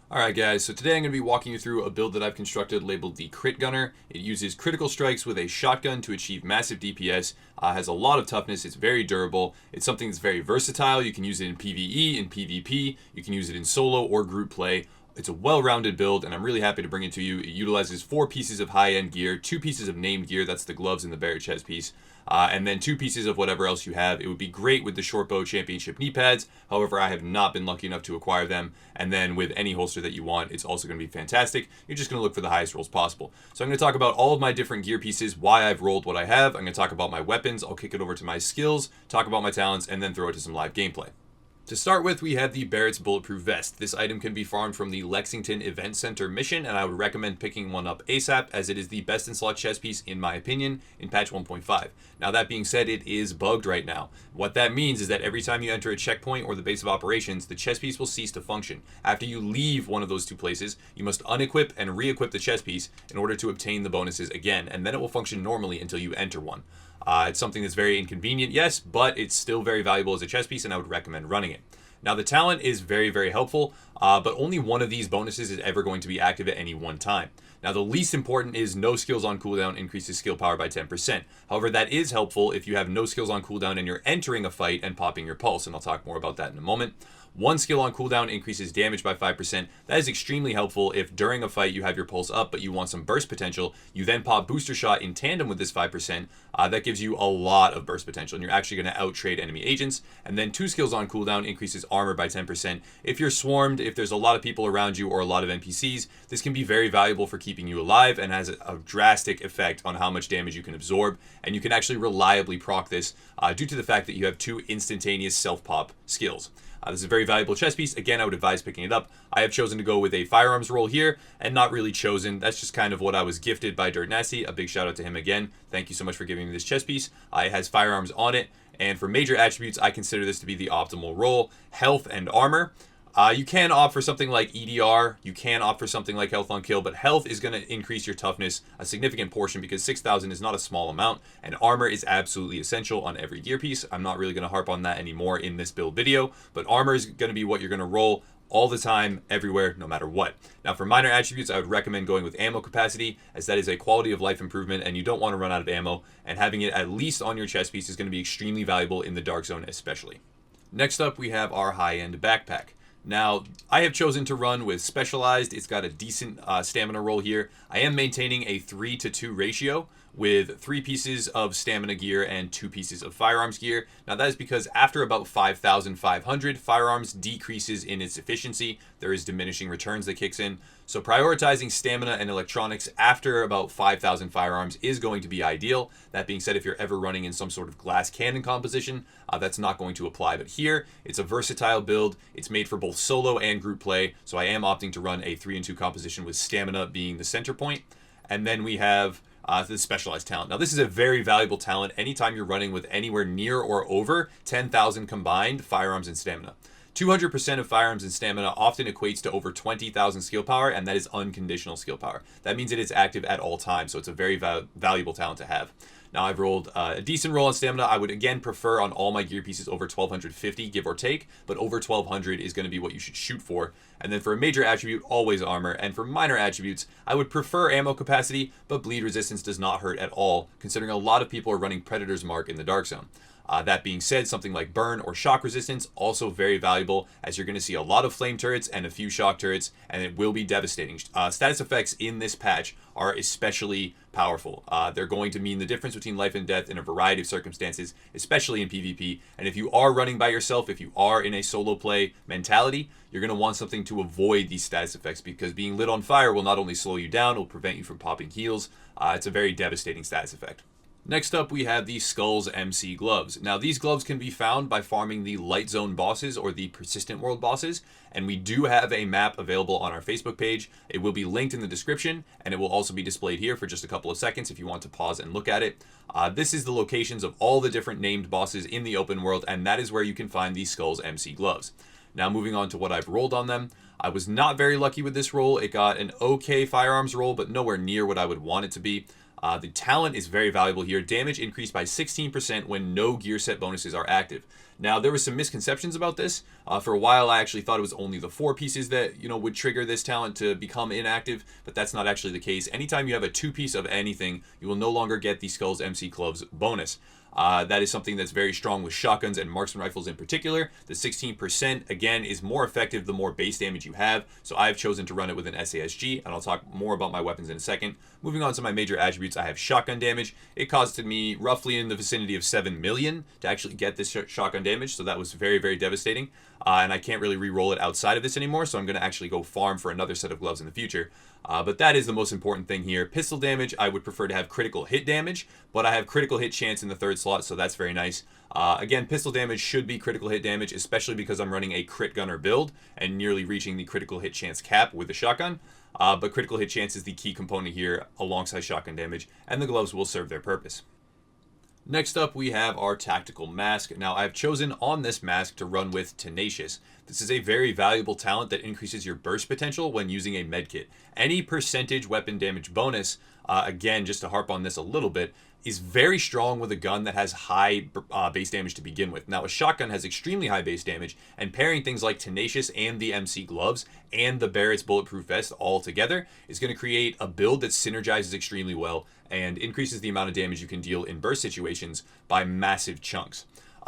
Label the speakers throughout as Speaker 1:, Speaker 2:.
Speaker 1: Alright guys, so today I'm going to be walking you through a build that I've constructed labeled the CRITGunner. It uses critical strikes with a shotgun to achieve massive DPS, has a lot of toughness, it's very durable, it's something that's very versatile. You can use it in PvE, in PvP, you can use it in solo or group play. It's a well-rounded build and I'm really happy to bring it to you. It utilizes 4 pieces of high-end gear, 2 pieces of named gear, that's the gloves and the barret chest piece, and then 2 pieces of whatever else you have. It would be great with the Shortbow Championship knee pads, however I have not been lucky enough to acquire them, and then with any holster that you want, it's also going to be fantastic. You're just going to look for the highest rolls possible. So I'm going to talk about all of my different gear pieces, why I've rolled what I have. I'm going to talk about my weapons, I'll kick it over to my skills, talk about my talents, and then throw it to some live gameplay. To start with, we have the Barrett's Bulletproof Vest. This item can be farmed from the Lexington Event Center mission, and I would recommend picking one up ASAP, as it is the best in slot chest piece, in my opinion, in patch 1.5. Now that being said, it is bugged right now. What that means is that every time you enter a checkpoint or the base of operations, the chest piece will cease to function. After you leave one of those 2 places, you must unequip and re-equip the chest piece in order to obtain the bonuses again, and then it will function normally until you enter one. It's something that's very inconvenient, yes, but it's still very valuable as a chest piece, and I would recommend running it. Now the talent is very, very helpful, but only one of these bonuses is ever going to be active at any one time. Now the least important is no skills on cooldown increases skill power by 10%. However, that is helpful if you have no skills on cooldown and you're entering a fight and popping your pulse, and I'll talk more about that in a moment. 1 skill on cooldown increases damage by 5%. That is extremely helpful if during a fight you have your pulse up but you want some burst potential. You then pop booster shot in tandem with this 5%. That gives you a lot of burst potential and you're actually going to outtrade enemy agents. And then 2 skills on cooldown increases armor by 10%. If you're swarmed, if there's a lot of people around you or a lot of NPCs, this can be very valuable for keeping you alive and has a drastic effect on how much damage you can absorb. And you can actually reliably proc this due to the fact that you have 2 instantaneous self-pop skills. This is a very valuable chest piece. Again, I would advise picking it up. I have chosen to go with a firearms roll here, and not really chosen. That's just kind of what I was gifted by Dirt Nasty. A big shout out to him again. Thank you so much for giving me this chest piece. It has firearms on it, and for major attributes, I consider this to be the optimal roll. Health and armor. You can opt for something like EDR, you can opt for something like health on kill, but health is going to increase your toughness a significant portion because 6,000 is not a small amount, and armor is absolutely essential on every gear piece. I'm not really going to harp on that anymore in this build video, but armor is going to be what you're going to roll all the time, everywhere, no matter what. Now for minor attributes, I would recommend going with ammo capacity, as that is a quality of life improvement and you don't want to run out of ammo, and having it at least on your chest piece is going to be extremely valuable in the Dark Zone especially. Next up, we have our high-end backpack. Now, I have chosen to run with Specialized. It's got a decent stamina roll here. I am maintaining a 3-to-2 ratio with 3 pieces of stamina gear and 2 pieces of firearms gear. Now that is because after about 5,500, firearms decreases in its efficiency. There is diminishing returns that kicks in. So prioritizing stamina and electronics after about 5,000 firearms is going to be ideal. That being said, if you're ever running in some sort of glass cannon composition, that's not going to apply. But here, it's a versatile build. It's made for both solo and group play. So I am opting to run a 3-in-2 composition with stamina being the center point. And then we have the Specialized talent. Now this is a very valuable talent anytime you're running with anywhere near or over 10,000 combined firearms and stamina. 200% of firearms and stamina often equates to over 20,000 skill power, and that is unconditional skill power. That means it is active at all times, so it's a very valuable talent to have. Now I've rolled a decent roll on stamina. I would again prefer on all my gear pieces over 1250, give or take, but over 1200 is going to be what you should shoot for. And then for a major attribute, always armor. And for minor attributes, I would prefer ammo capacity, but bleed resistance does not hurt at all, considering a lot of people are running Predator's Mark in the Dark Zone. That being said, something like burn or shock resistance, also very valuable, as you're going to see a lot of flame turrets and a few shock turrets, and it will be devastating. Status effects in this patch are especially powerful. They're going to mean the difference between life and death in a variety of circumstances, especially in PvP. And if you are running by yourself, if you are in a solo play mentality, you're going to want something to avoid these status effects, because being lit on fire will not only slow you down, it will prevent you from popping heals. It's a very devastating status effect. Next up, we have the Skulls MC gloves. Now, these gloves can be found by farming the Light Zone bosses or the Persistent World bosses, and we do have a map available on our Facebook page. It will be linked in the description, and it will also be displayed here for just a couple of seconds if you want to pause and look at it. This is the locations of all the different named bosses in the open world, and that is where you can find these Skulls MC gloves. Now, moving on to what I've rolled on them. I was not very lucky with this roll. It got an okay firearms roll, but nowhere near what I would want it to be. The talent is very valuable here. Damage increased by 16% when no gear set bonuses are active. Now, there were some misconceptions about this. For a while, I actually thought it was only the 4 pieces that, would trigger this talent to become inactive, but that's not actually the case. Anytime you have a 2-piece of anything, you will no longer get the Skulls MC Gloves bonus. That is something that's very strong with shotguns and marksman rifles in particular. The 16%, again, is more effective the more base damage you have, so I've chosen to run it with an SASG, and I'll talk more about my weapons in a second. Moving on to my major attributes, I have shotgun damage. It costed me roughly in the vicinity of 7 million to actually get this shotgun damage, so that was very, very devastating. And I can't really re-roll it outside of this anymore, so I'm going to actually go farm for another set of gloves in the future. But that is the most important thing here. Pistol damage, I would prefer to have critical hit damage, but I have critical hit chance in the 3rd slot, so that's very nice. Again, pistol damage should be critical hit damage, especially because I'm running a CRITGunner build and nearly reaching the critical hit chance cap with the shotgun. But critical hit chance is the key component here alongside shotgun damage, and the gloves will serve their purpose. Next up, we have our tactical mask. Now, I've chosen on this mask to run with Tenacious. This is a very valuable talent that increases your burst potential when using a medkit. Any percentage weapon damage bonus, again, just to harp on this a little bit, is very strong with a gun that has high base damage to begin with. Now, a shotgun has extremely high base damage, and pairing things like Tenacious and the MC gloves and the Barrett's bulletproof vest all together is going to create a build that synergizes extremely well and increases the amount of damage you can deal in burst situations by massive chunks.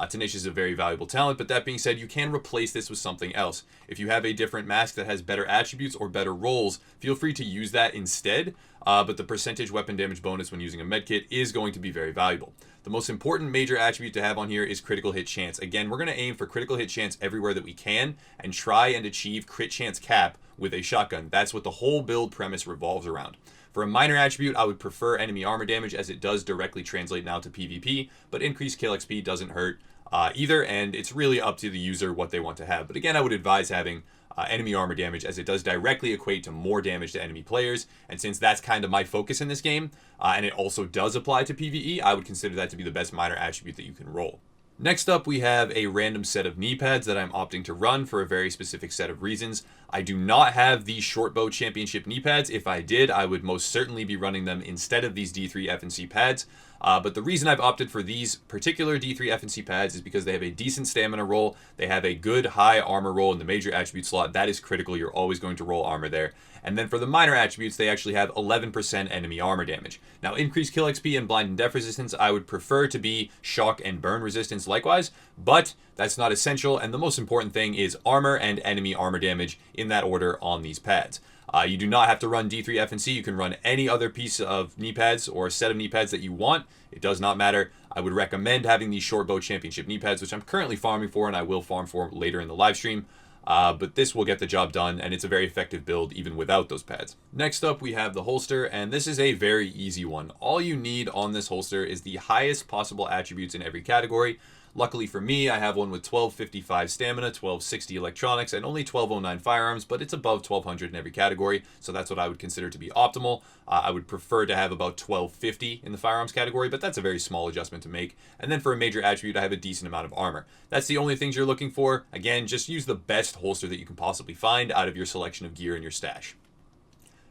Speaker 1: Tenacious is a very valuable talent, but that being said, you can replace this with something else. If you have a different mask that has better attributes or better rolls, feel free to use that instead, but the percentage weapon damage bonus when using a medkit is going to be very valuable. The most important major attribute to have on here is critical hit chance. Again, we're going to aim for critical hit chance everywhere that we can and try and achieve crit chance cap with a shotgun. That's what the whole build premise revolves around. For a minor attribute, I would prefer enemy armor damage as it does directly translate now to PvP, but increased kill XP doesn't hurt either, and it's really up to the user what they want to have. But again, I would advise having enemy armor damage as it does directly equate to more damage to enemy players, and since that's kind of my focus in this game, and it also does apply to PvE, I would consider that to be the best minor attribute that you can roll. Next up, we have a random set of knee pads that I'm opting to run for a very specific set of reasons. I do not have the Shortbow Championship knee pads. If I did, I would most certainly be running them instead of these D3 FNC pads. But the reason I've opted for these particular D3 FNC pads is because they have a decent stamina roll, they have a good high armor roll in the major attribute slot. That is critical, you're always going to roll armor there. And then for the minor attributes, they actually have 11% enemy armor damage. Now, increased kill XP and blind and death resistance, I would prefer to be shock and burn resistance likewise, but that's not essential, and the most important thing is armor and enemy armor damage in that order on these pads. You do not have to run D3 FNC. You can run any other piece of knee pads or set of knee pads that you want. It does not matter. I would recommend having these Shortbow Championship knee pads, which I'm currently farming for and I will farm for later in the live stream. But this will get the job done, and it's a very effective build even without those pads. Next up, we have the holster, and this is a very easy one. All you need on this holster is the highest possible attributes in every category. Luckily for me, I have one with 1255 stamina, 1260 electronics, and only 1209 firearms, but it's above 1200 in every category, so that's what I would consider to be optimal. I would prefer to have about 1250 in the firearms category, but that's a very small adjustment to make. And then for a major attribute, I have a decent amount of armor. That's the only things you're looking for. Again, just use the best holster that you can possibly find out of your selection of gear in your stash.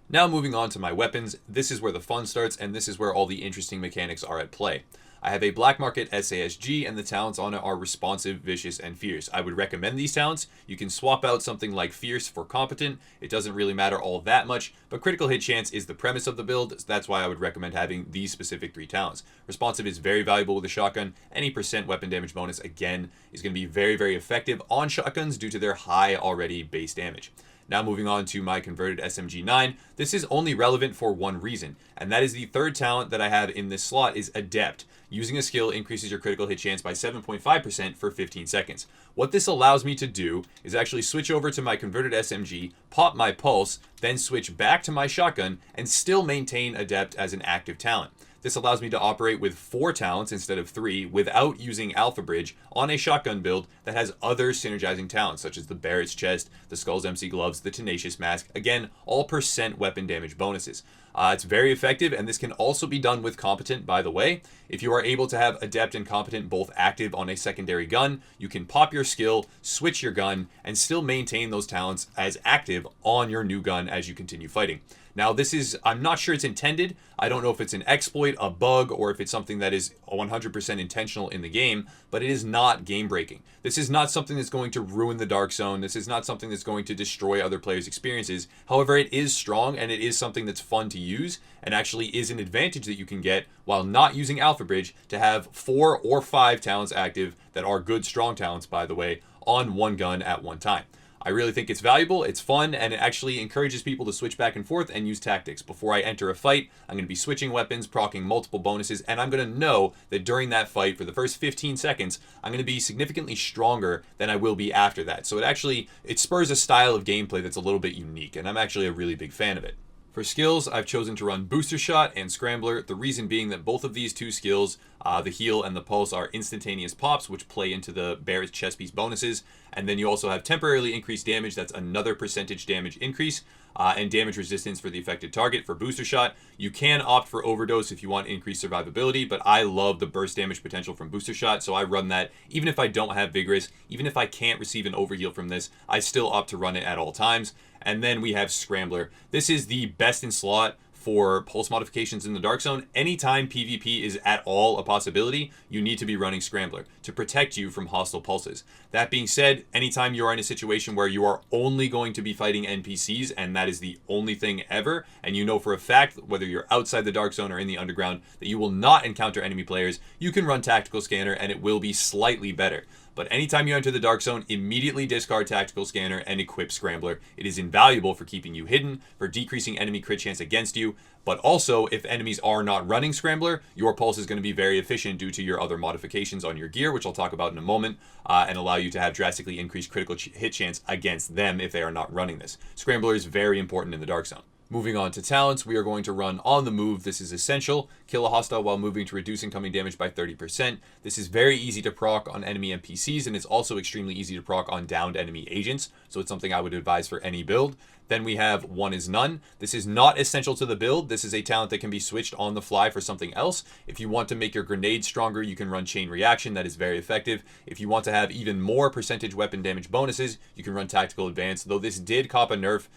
Speaker 1: Now moving on to my weapons, this is where the fun starts, and this is where all the interesting mechanics are at play. I have a Black Market SASG, and the talents on it are Responsive, Vicious, and Fierce. I would recommend these talents. You can swap out something like Fierce for Competent. It doesn't really matter all that much, but critical hit chance is the premise of the build, so that's why I would recommend having these specific 3 talents. Responsive is very valuable with a shotgun. Any percent weapon damage bonus, again, is going to be very, very effective on shotguns due to their high already base damage. Now moving on to my converted SMG9, this is only relevant for one reason, and that is the third talent that I have in this slot is Adept. Using a skill increases your critical hit chance by 7.5% for 15 seconds. What this allows me to do is actually switch over to my converted SMG, pop my pulse, then switch back to my shotgun, and still maintain Adept as an active talent. This allows me to operate with 4 talents instead of 3 without using Alpha Bridge on a shotgun build that has other synergizing talents such as the Barrett's Chest, the Skulls MC Gloves, the Tenacious Mask, again, all percent weapon damage bonuses. It's very effective, and this can also be done with competent, by the way. If you are able to have adept and competent both active on a secondary gun, you can pop your skill, switch your gun, and still maintain those talents as active on your new gun as you continue fighting. Now, this is, I'm not sure it's intended. I don't know if it's an exploit, a bug, or if it's something that is 100% intentional in the game, but it is not game breaking. This is not something that's going to ruin the Dark Zone. This is not something that's going to destroy other players' experiences. However, it is strong, and it is something that's fun to use, and actually is an advantage that you can get while not using Alpha Bridge to have 4 or 5 talents active that are good, strong talents, by the way, on one gun at one time. I really think it's valuable, it's fun, and it actually encourages people to switch back and forth and use tactics. Before I enter a fight, I'm going to be switching weapons, proccing multiple bonuses, and I'm going to know that during that fight, for the first 15 seconds, I'm going to be significantly stronger than I will be after that. So it spurs a style of gameplay that's a little bit unique, and I'm actually a really big fan of it. For skills, I've chosen to run Booster Shot and Scrambler, the reason being that both of these two skills, the Heal and the Pulse, are instantaneous pops, which play into the Bear's chest piece bonuses, and then you also have temporarily increased damage, that's another percentage damage increase, and damage resistance for the affected target. For Booster Shot, you can opt for Overdose if you want increased survivability, but I love the burst damage potential from Booster Shot, so I run that even if I don't have Vigorous, even if I can't receive an overheal from this, I still opt to run it at all times. And then we have Scrambler. This is the best in slot for pulse modifications in the Dark Zone. Anytime PvP is at all a possibility, you need to be running Scrambler to protect you from hostile pulses. That being said, anytime you are in a situation where you are only going to be fighting NPCs, and that is the only thing ever, and you know for a fact, whether you're outside the Dark Zone or in the Underground, that you will not encounter enemy players, you can run Tactical Scanner and it will be slightly better. But anytime you enter the Dark Zone, immediately discard Tactical Scanner and equip Scrambler. It is invaluable for keeping you hidden, for decreasing enemy crit chance against you, but also if enemies are not running Scrambler, your pulse is going to be very efficient due to your other modifications on your gear, which I'll talk about in a moment, and allow you to have drastically increased critical hit chance against them if they are not running this. Scrambler is very important in the Dark Zone. Moving on to talents, we are going to run On the Move. This is essential. Kill a hostile while moving to reduce incoming damage by 30%. This is very easy to proc on enemy NPCs, and it's also extremely easy to proc on downed enemy agents, so it's something I would advise for any build. Then we have One is None. This is not essential to the build. This is a talent that can be switched on the fly for something else. If you want to make your grenade stronger, you can run Chain Reaction. That is very effective. If you want to have even more percentage weapon damage bonuses, you can run Tactical Advance, though this did cop a nerf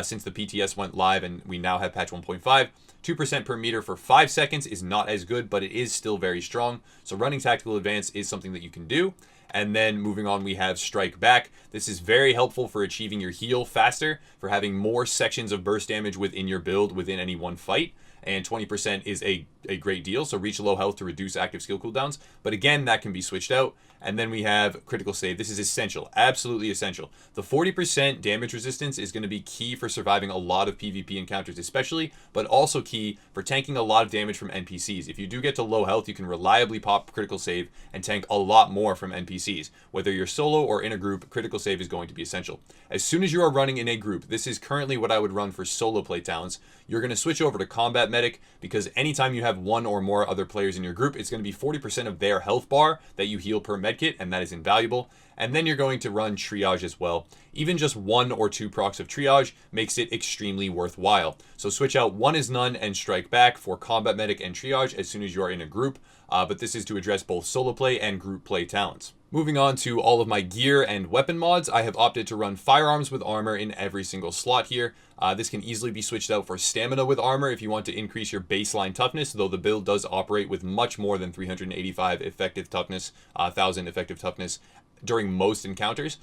Speaker 1: since the PTS went live and we now have patch 1.5. 2% per meter for 5 seconds is not as good, but it is still very strong. So running Tactical Advance is something that you can do. And then moving on, we have Strike Back. This is very helpful for achieving your heal faster, for having more sections of burst damage within your build within any one fight. And 20% is a great deal, so reach low health to reduce active skill cooldowns. But again, that can be switched out. And then we have Critical Save. This is essential, absolutely essential. The 40% damage resistance is going to be key for surviving a lot of PvP encounters especially, but also key for tanking a lot of damage from NPCs. If you do get to low health, you can reliably pop Critical Save and tank a lot more from NPCs. Whether you're solo or in a group, Critical Save is going to be essential. As soon as you are running in a group, this is currently what I would run for solo play talents, you're going to switch over to Combat Medic, because anytime you have one or more other players in your group, it's going to be 40% of their health bar that you heal per medkit, and that is invaluable. And then you're going to run Triage as well. Even just 1 or 2 procs of Triage makes it extremely worthwhile. So switch out One is None and Strike Back for Combat Medic and Triage as soon as you are in a group, but this is to address both solo play and group play talents. Moving on to all of my gear and weapon mods, I have opted to run Firearms with Armor in every single slot here. This can easily be switched out for Stamina with Armor if you want to increase your baseline toughness, though the build does operate with much more than 385 effective toughness, 1000 effective toughness during most encounters.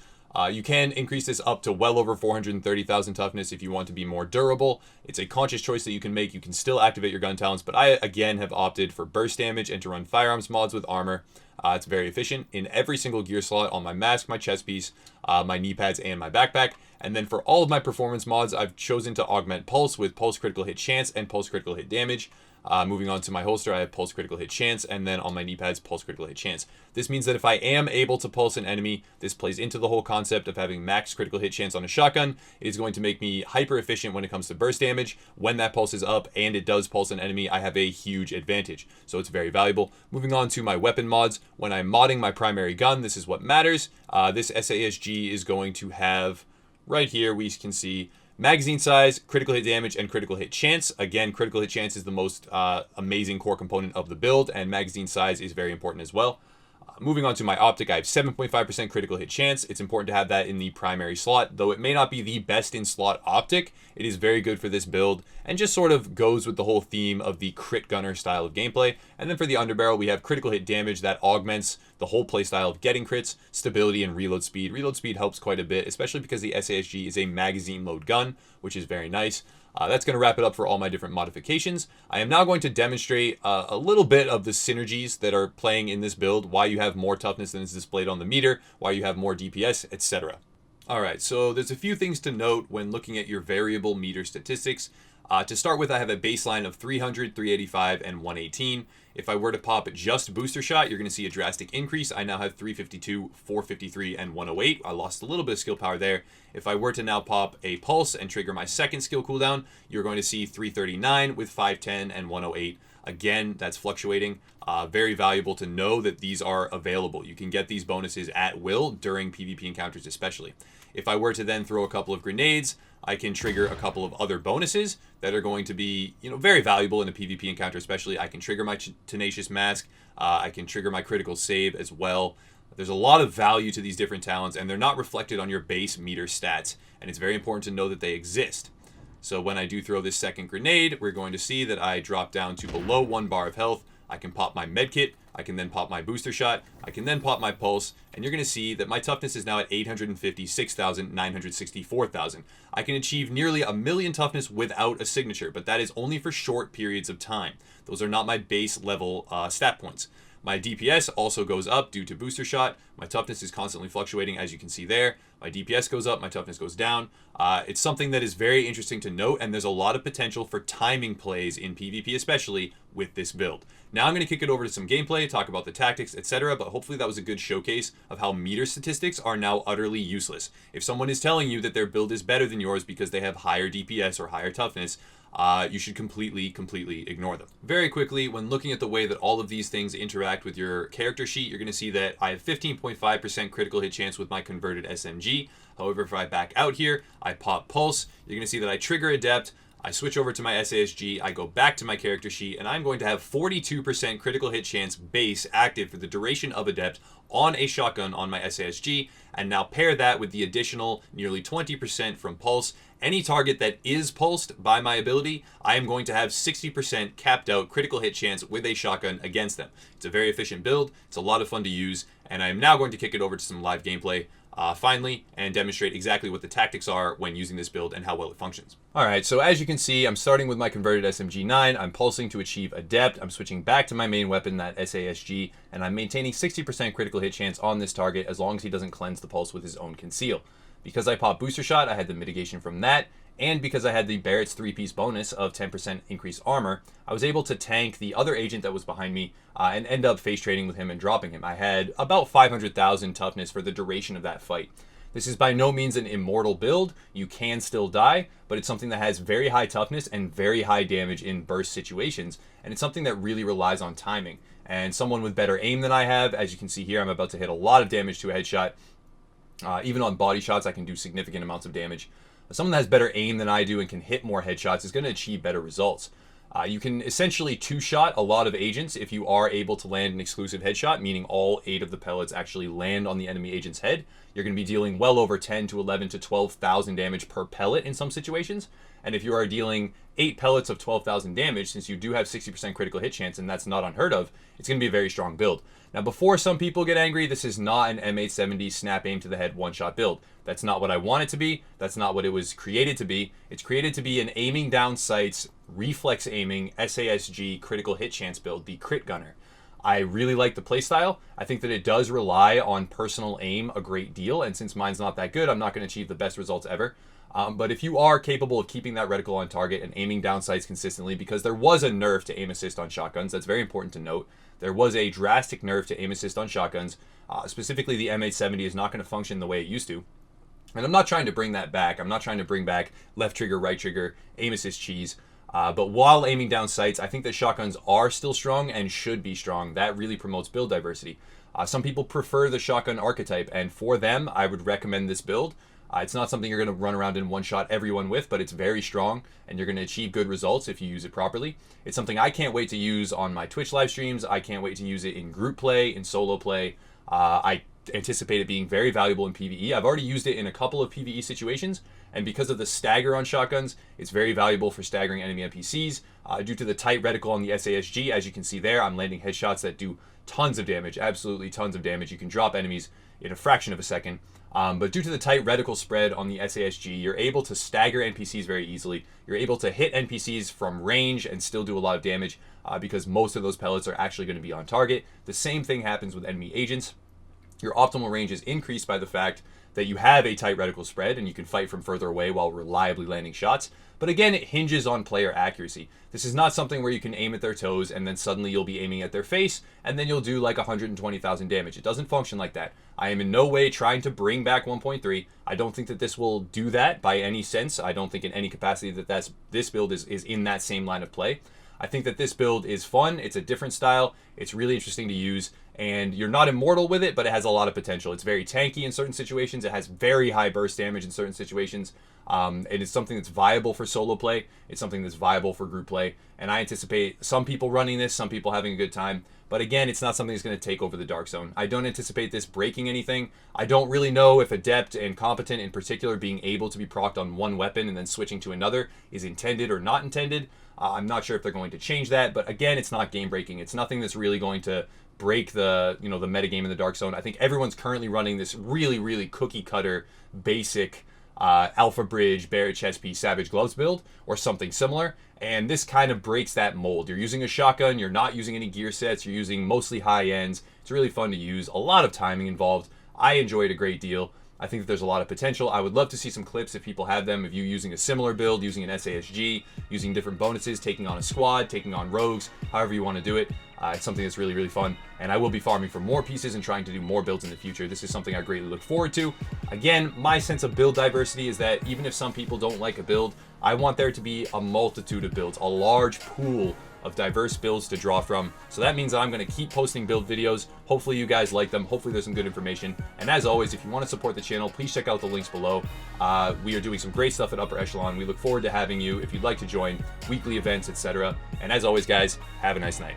Speaker 1: You can increase this up to well over 430,000 toughness if you want to be more durable. It's a conscious choice that you can make. You can still activate your gun talents, but I again have opted for burst damage and to run Firearms mods with Armor. It's very efficient in every single gear slot on my mask, my chest piece, my knee pads, and my backpack. And then for all of my performance mods, I've chosen to augment Pulse with Pulse Critical Hit Chance and Pulse Critical Hit Damage. Moving on to my holster, I have Pulse Critical Hit Chance, and then on my knee pads, Pulse Critical Hit Chance. This means that if I am able to pulse an enemy, this plays into the whole concept of having max critical hit chance on a shotgun. It is going to make me hyper efficient when it comes to burst damage. When that pulse is up and it does pulse an enemy, I have a huge advantage. So it's very valuable. Moving on to my weapon mods. When I'm modding my primary gun, this is what matters. This SASG is going to have, right here, we can see Magazine size, critical hit damage, and critical hit chance. Again, critical hit chance is the most amazing core component of the build, and magazine size is very important as well. Moving on to my optic, I have 7.5% critical hit chance. It's important to have that in the primary slot, though it may not be the best in slot optic. It is very good for this build and just sort of goes with the whole theme of the CRITGunner style of gameplay. And then for the underbarrel, we have critical hit damage that augments the whole playstyle of getting crits, stability, and reload speed. Reload speed helps quite a bit, especially because the SASG is a magazine load gun, which is very nice. That's going to wrap it up for all my different modifications. I am now going to demonstrate a little bit of the synergies that are playing in this build, why you have more toughness than is displayed on the meter, why you have more DPS, etc. Alright, so there's a few things to note when looking at your variable meter statistics. To start with, I have a baseline of 300, 385, and 118. If I were to pop just booster shot, you're going to see a drastic increase. I now have 352, 453, and 108. I lost a little bit of skill power there. If I were to now pop a pulse and trigger my second skill cooldown, you're going to see 339 with 510 and 108. Again, that's fluctuating. Very valuable to know that these are available. You can get these bonuses at will during PvP encounters especially. If I were to then throw a couple of grenades, I can trigger a couple of other bonuses that are going to be, very valuable in a PvP encounter especially. I can trigger my Tenacious Mask. I can trigger my critical save as well. There's a lot of value to these different talents, and they're not reflected on your base meter stats, and it's very important to know that they exist. So when I do throw this second grenade, we're going to see that I drop down to below 1 bar of health. I can pop my medkit, I can then pop my booster shot, I can then pop my pulse, and you're going to see that my toughness is now at 856,000, 964,000. I can achieve nearly 1,000,000 toughness without a signature, but that is only for short periods of time. Those are not my base level stat points. My DPS also goes up due to booster shot. My toughness is constantly fluctuating, as you can see there. My DPS goes up, my toughness goes down. It's something that is very interesting to note, and there's a lot of potential for timing plays in PvP, especially with this build. Now I'm going to kick it over to some gameplay, talk about the tactics, etc., but hopefully that was a good showcase of how meter statistics are now utterly useless. If someone is telling you that their build is better than yours because they have higher DPS or higher toughness, you should completely ignore them. Very quickly, when looking at the way that all of these things interact with your character sheet, you're going to see that I have 15.5% critical hit chance with my converted SMG. However, if I back out here, I pop Pulse, you're going to see that I trigger Adept, I switch over to my SASG, I go back to my character sheet, and I'm going to have 42% critical hit chance base active for the duration of Adept on a shotgun on my SASG, and now pair that with the additional nearly 20% from Pulse. Any target that is pulsed by my ability, I am going to have 60% capped out critical hit chance with a shotgun against them. It's a very efficient build, it's a lot of fun to use, and I am now going to kick it over to some live gameplay finally, and demonstrate exactly what the tactics are when using this build and how well it functions. Alright, so as you can see, I'm starting with my converted SMG9, I'm pulsing to achieve Adept, I'm switching back to my main weapon, that SASG, and I'm maintaining 60% critical hit chance on this target as long as he doesn't cleanse the pulse with his own conceal. Because I popped Booster Shot, I had the mitigation from that, and because I had the Barrett's 3-piece bonus of 10% increased armor, I was able to tank the other agent that was behind me and end up face trading with him and dropping him. I had about 500,000 toughness for the duration of that fight. This is by no means an immortal build. You can still die, but it's something that has very high toughness and very high damage in burst situations, and it's something that really relies on timing. And someone with better aim than I have, as you can see here, I'm about to hit a lot of damage to a headshot. Even on body shots, I can do significant amounts of damage. Someone that has better aim than I do and can hit more headshots is going to achieve better results. You can essentially two-shot a lot of agents if you are able to land an exclusive headshot, meaning all 8 of the pellets actually land on the enemy agent's head. You're going to be dealing well over 10 to 11 to 12,000 damage per pellet in some situations. And if you are dealing 8 pellets of 12,000 damage, since you do have 60% critical hit chance, and that's not unheard of, it's going to be a very strong build. Now, before some people get angry, this is not an M870 snap aim to the head one-shot build. That's not what I want it to be. That's not what it was created to be. It's created to be an aiming down sights, reflex aiming, SASG critical hit chance build, the CRITGunner. I really like the playstyle. I think that it does rely on personal aim a great deal, and since mine's not that good, I'm not going to achieve the best results ever. But if you are capable of keeping that reticle on target and aiming down sights consistently, because there was a nerf to aim assist on shotguns, that's very important to note. There was a drastic nerf to aim assist on shotguns. Specifically, the M870 is not going to function the way it used to. And I'm not trying to bring that back. I'm not trying to bring back left trigger, right trigger, aim assist cheese. But while aiming down sights, I think that shotguns are still strong and should be strong. That really promotes build diversity. Some people prefer the shotgun archetype, and for them, I would recommend this build. It's not something you're going to run around and one-shot everyone with, but it's very strong, and you're going to achieve good results if you use it properly. It's something I can't wait to use on my Twitch live streams. I can't wait to use it in group play, in solo play. I anticipate it being very valuable in PvE. I've already used it in a couple of PvE situations, and because of the stagger on shotguns, it's very valuable for staggering enemy NPCs. Due to the tight reticle on the SASG, as you can see there, I'm landing headshots that do tons of damage, absolutely tons of damage. You can drop enemies in a fraction of a second. But due to the tight reticle spread on the SASG, you're able to stagger NPCs very easily. You're able to hit NPCs from range and still do a lot of damage because most of those pellets are actually going to be on target. The same thing happens with enemy agents. Your optimal range is increased by the fact that you have a tight reticle spread and you can fight from further away while reliably landing shots. But again, it hinges on player accuracy. This is not something where you can aim at their toes and then suddenly you'll be aiming at their face and then you'll do like 120,000 damage. It doesn't function like that. I am in no way trying to bring back 1.3. I don't think that this will do that by any sense. I don't think in any capacity that this build is in that same line of play. I think that this build is fun. It's a different style. It's really interesting to use, and you're not immortal with it, but it has a lot of potential. It's very tanky in certain situations. It has very high burst damage in certain situations. It is something that's viable for solo play. It's something that's viable for group play, and I anticipate some people running this, some people having a good time. But again, it's not something that's going to take over the Dark Zone. I don't anticipate this breaking anything. I don't really know if Adept and Competent in particular being able to be procced on one weapon and then switching to another is intended or not intended. I'm not sure if they're going to change that, but again, it's not game breaking. It's nothing that's really going to break the the metagame in the Dark Zone. I think everyone's currently running this really cookie cutter basic Alpha Bridge, Barrett Chest Piece, Savage Gloves build or something similar, and this kind of breaks that mold. You're using a shotgun, you're not using any gear sets, you're using mostly high ends. It's really fun to use, a lot of timing involved. I enjoy it a great deal. I think that there's a lot of potential. I would love to see some clips if people have them, of you using a similar build, using an SASG, using different bonuses, taking on a squad, taking on rogues, however you want to do it. It's something that's really fun, and I will be farming for more pieces and trying to do more builds in the future. This is something I greatly look forward to. Again, my sense of build diversity is that even if some people don't like a build, I want there to be a multitude of builds, a large pool of diverse builds to draw from. So that means that I'm going to keep posting build videos. Hopefully you guys like them. Hopefully there's some good information. And as always, if you want to support the channel, please check out the links below. We are doing some great stuff at Upper Echelon. We look forward to having you if you'd like to join weekly events, etc. And as always, guys, have a nice night.